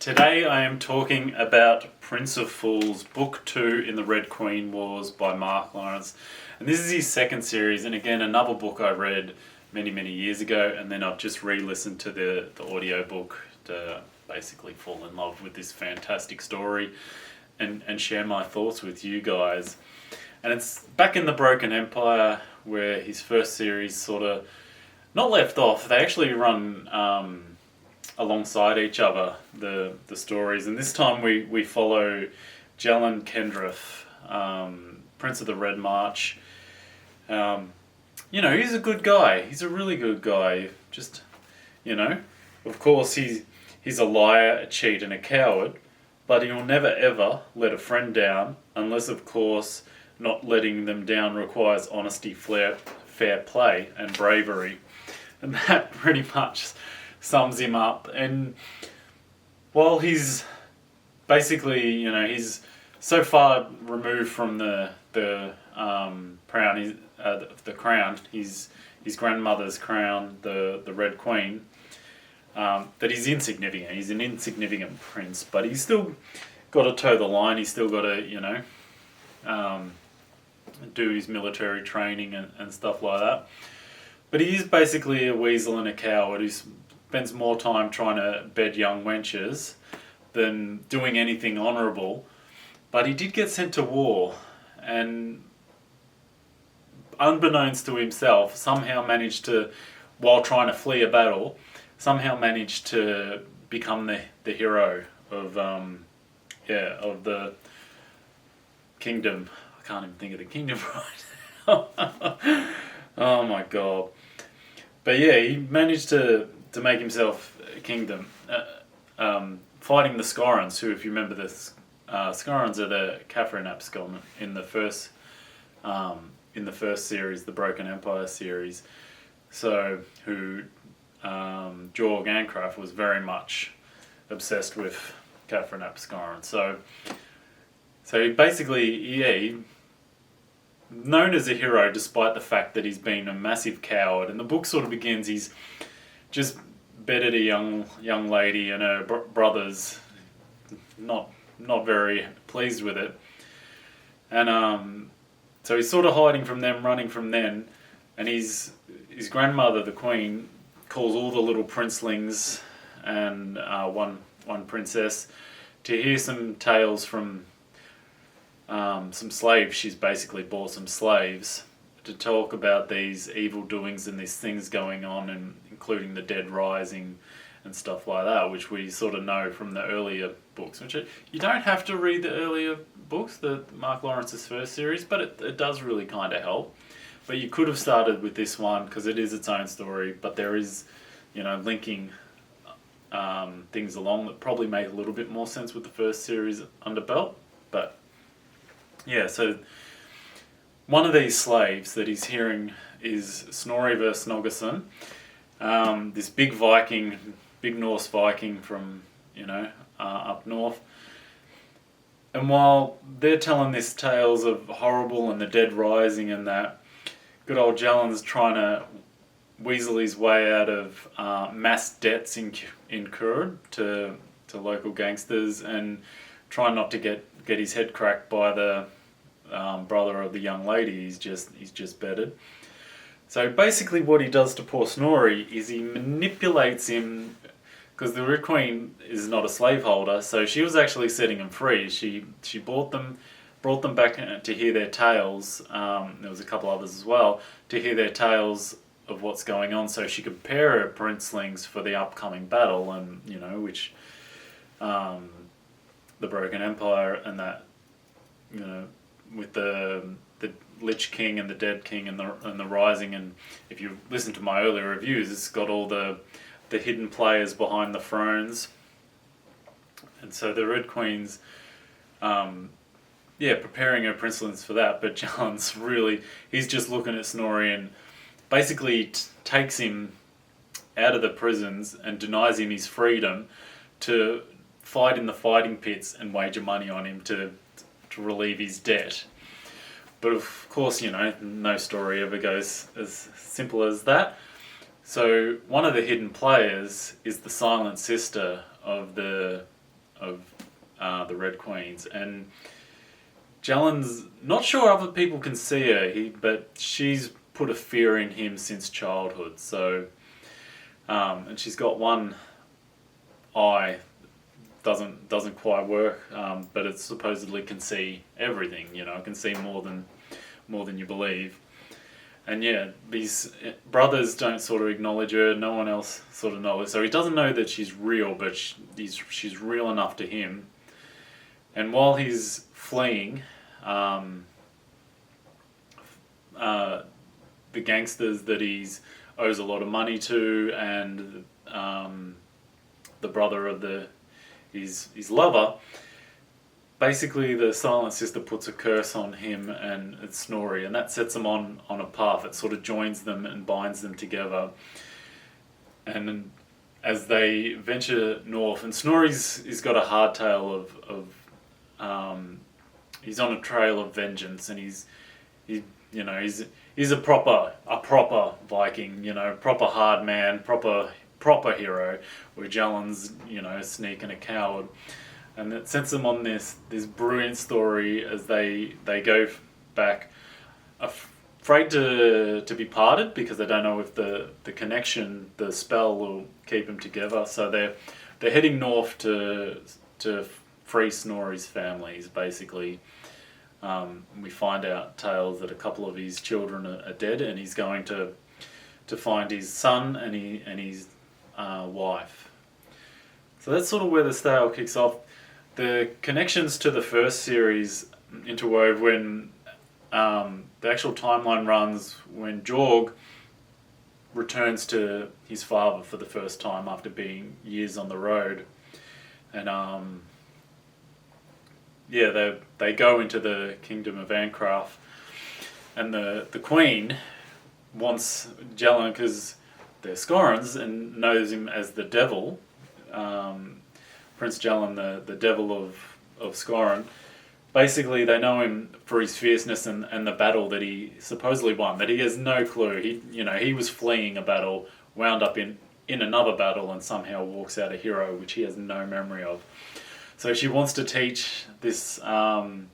Today I am talking about Prince of Fools, Book 2 in the Red Queen Wars by Mark Lawrence. And this is his second series, and again another book I read many years ago, and then I've just re-listened to the audio book to basically fall in love with this fantastic story and share my thoughts with you guys. And it's back in the Broken Empire where his first series sort of not left off. They actually run alongside each other, the stories, and this time we follow Jalan Kendeth, Prince of the Red March. He's a good guy. He's a really good guy. Just, of course he's a liar, a cheat, and a coward, but he'll never ever let a friend down, unless of course not letting them down requires honesty, fair play, and bravery. And that pretty much sums him up. And while he's basically, he's so far removed from the crown, his grandmother's crown, the Red Queen, that he's insignificant. He's an insignificant prince, but he's still got to toe the line. He's still got to, do his military training and stuff like that. But he is basically a weasel and a coward who spends more time trying to bed young wenches than doing anything honourable. But he did get sent to war, and unbeknownst to himself, somehow managed to, while trying to flee a battle, managed to become the hero of the kingdom. I can't even think of the kingdom right now. Oh my god. But yeah, he managed to make himself a kingdom, fighting the Snorris, who, if you remember, the Snorris are the Catherine Abscon in the first series, the Broken Empire series. So, who Jorg Ancraft was very much obsessed with Catherine Abscon. So basically, he known as a hero despite the fact that he's been a massive coward. And the book sort of begins, he's just bedded a young lady, and her brothers not very pleased with it. And so he's sort of hiding from them, running from them, and his grandmother, the queen, calls all the little princelings and one princess to hear some tales from some slaves. She's basically bought some slaves to talk about these evil doings and these things going on, and including the dead rising and stuff like that, which we sort of know from the earlier books. Which you don't have to read the earlier books, the Mark Lawrence's first series, but it does really kind of help. But you could have started with this one because it is its own story, but there is, linking things along that probably make a little bit more sense with the first series under belt. But yeah, so one of these slaves that he's hearing is Snorri versus Snagason, this big Norse Viking from, up north. And while they're telling this tales of horrible and the dead rising and that, good old Jalan's trying to weasel his way out of mass debts incurred to local gangsters, and trying not to get his head cracked by the brother of the young lady he's just bedded. So basically what he does to poor Snorri is he manipulates him, because the Red Queen is not a slaveholder, so she was actually setting him free. She brought them back to hear their tales. There was a couple others as well, to hear their tales of what's going on, so she could prepare her princelings for the upcoming battle, and which the Broken Empire and that, with the Lich King and the Dead King and the Rising. And if you listen to my earlier reviews, it's got all the hidden players behind the thrones. And so the Red Queen's preparing her princelings for that, but Jalan's he's just looking at Snorri and basically takes him out of the prisons and denies him his freedom to fight in the fighting pits and wager money on him to relieve his debt. But of course, no story ever goes as simple as that. So one of the hidden players is the silent sister of the the Red Queens, and Jalen's not sure other people can see her, but she's put a fear in him since childhood. So, and she's got one eye doesn't quite work, but it supposedly can see everything. It can see more than you believe. And yeah, these brothers don't sort of acknowledge her. No one else sort of knows. So he doesn't know that she's real, but she's real enough to him. And while he's fleeing, the gangsters that he owes a lot of money to, and the brother of his lover, basically the Silent Sister puts a curse on him and it's Snorri, and that sets them on a path. It sort of joins them and binds them together. And as they venture north, and Snorri's got a hardtail of he's on a trail of vengeance, and he's a proper Viking, proper hard man, proper hero, where Jalen's a sneak and a coward. And it sets them on this brilliant story as they go back, afraid to be parted because they don't know if the connection, the spell, will keep them together. So they're heading north to free Snorri's families, basically. We find out tales that a couple of his children are dead, and he's going to find his son and his wife. So that's sort of where the tale kicks off. The connections to the first series interwove when the actual timeline runs when Jorg returns to his father for the first time after being years on the road. And they go into the kingdom of Ancraft, and the queen wants Jalan, because they're Scorans, and knows him as the devil. Prince Jalan, the devil of Scoran. Basically, they know him for his fierceness and the battle that he supposedly won, that he has no clue. He was fleeing a battle, wound up in another battle, and somehow walks out a hero, which he has no memory of. So she wants to teach this little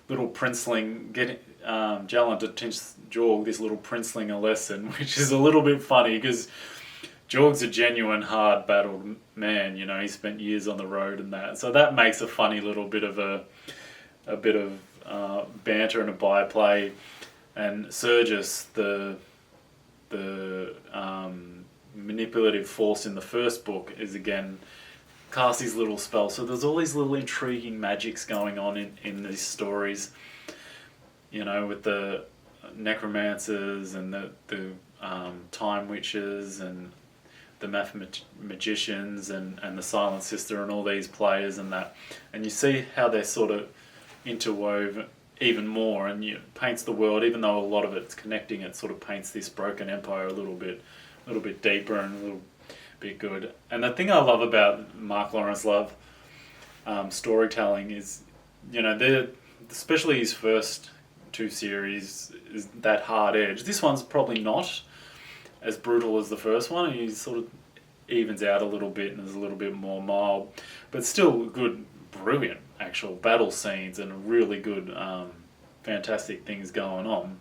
princeling, Jalan to teach Jorg, this little princeling, a lesson, which is a little bit funny because Jorg's a genuine hard battled man. He spent years on the road and that, so that makes a funny little bit of a bit of banter and a byplay. And Sergius, the manipulative force in the first book, is again cast these little spells. So there's all these little intriguing magics going on in these stories. With the necromancers and the time witches and the magicians and the Silent Sister and all these players and that. And you see how they're sort of interwove even more, and it paints the world, even though a lot of it's connecting, it sort of paints this broken empire a little bit deeper and a little bit good. And the thing I love about Mark Lawrence Love storytelling is, especially his first two series, is that hard edge. This one's probably not as brutal as the first one, and he sort of evens out a little bit and is a little bit more mild, but still good, brilliant actual battle scenes and really good, fantastic things going on.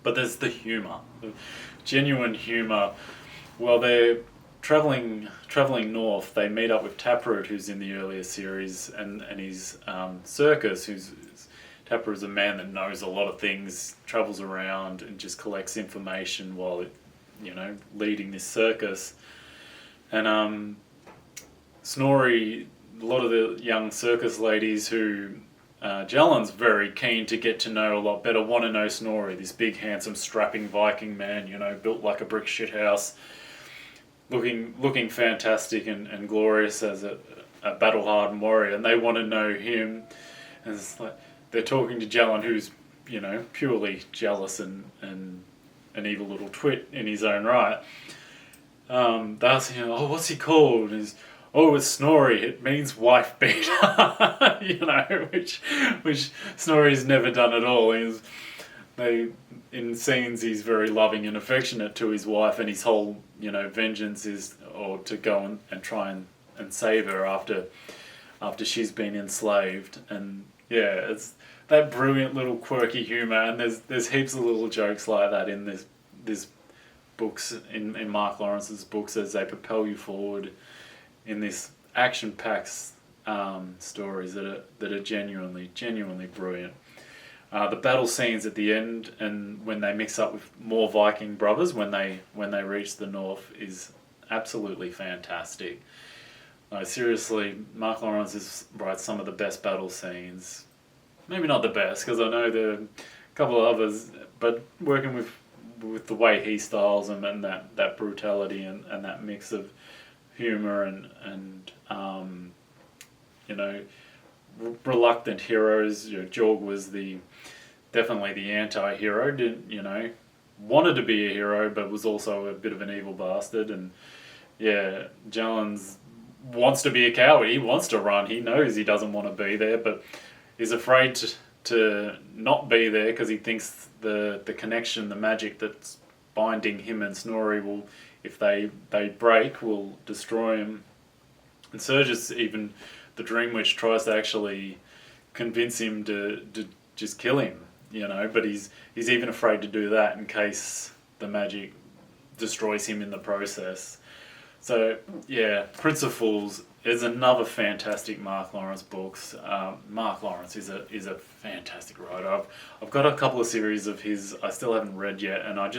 But there's the humour, the genuine humour. While they're travelling north, they meet up with Taproot, who's in the earlier series, and his Circus, Taproot is a man that knows a lot of things, travels around and just collects information while leading this circus. And Snorri, a lot of the young circus ladies who Jalen's very keen to get to know a lot better, want to know Snorri, this big, handsome, strapping Viking man, built like a brick shithouse, looking fantastic and glorious as a battle-hardened warrior, and they want to know him. And it's like they're talking to Jalan, who's purely jealous and an evil little twit in his own right. They ask him, what's he called? And he's, it's Snorri. It means wife beater. Which Snorri's never done at all. In scenes he's very loving and affectionate to his wife, and his whole vengeance is to go and try and save her after after she's been enslaved. And yeah, it's that brilliant little quirky humour, and there's heaps of little jokes like that in this books, in Mark Lawrence's books, as they propel you forward in this action-packed stories that are genuinely brilliant. The battle scenes at the end, and when they mix up with more Viking brothers when they reach the north, is absolutely fantastic. No, seriously, Mark Lawrence writes some of the best battle scenes. Maybe not the best, because I know there are a couple of others, but working with the way he styles them, and that brutality and that mix of humour and reluctant heroes. Jorg was definitely the anti-hero. Didn't wanted to be a hero, but was also a bit of an evil bastard. And yeah, Jalen's wants to be a coward. He wants to run. He knows he doesn't want to be there, but is afraid to not be there because he thinks the connection, the magic that's binding him and Snorri will, if they break, will destroy him. And Sergius, even the Dream Witch, tries to actually convince him to just kill him, but he's even afraid to do that in case the magic destroys him in the process. So yeah, Prince of Fools is another fantastic Mark Lawrence books. Mark Lawrence is a fantastic writer. I've got a couple of series of his I still haven't read yet, and I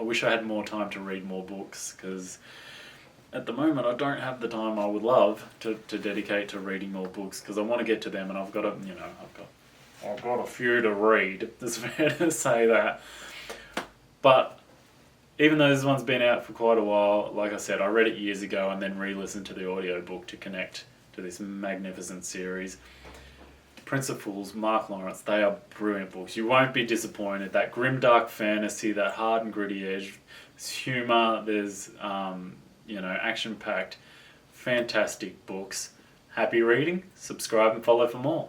wish I had more time to read more books, because at the moment I don't have the time I would love to dedicate to reading more books, because I want to get to them, and I've got a few to read. It's fair to say that. But even though this one's been out for quite a while, like I said, I read it years ago and then re-listened to the audiobook to connect to this magnificent series. Prince of Fools, Mark Lawrence, they are brilliant books. You won't be disappointed. That grimdark fantasy, that hard and gritty edge, there's humour, there's action-packed, fantastic books. Happy reading. Subscribe and follow for more.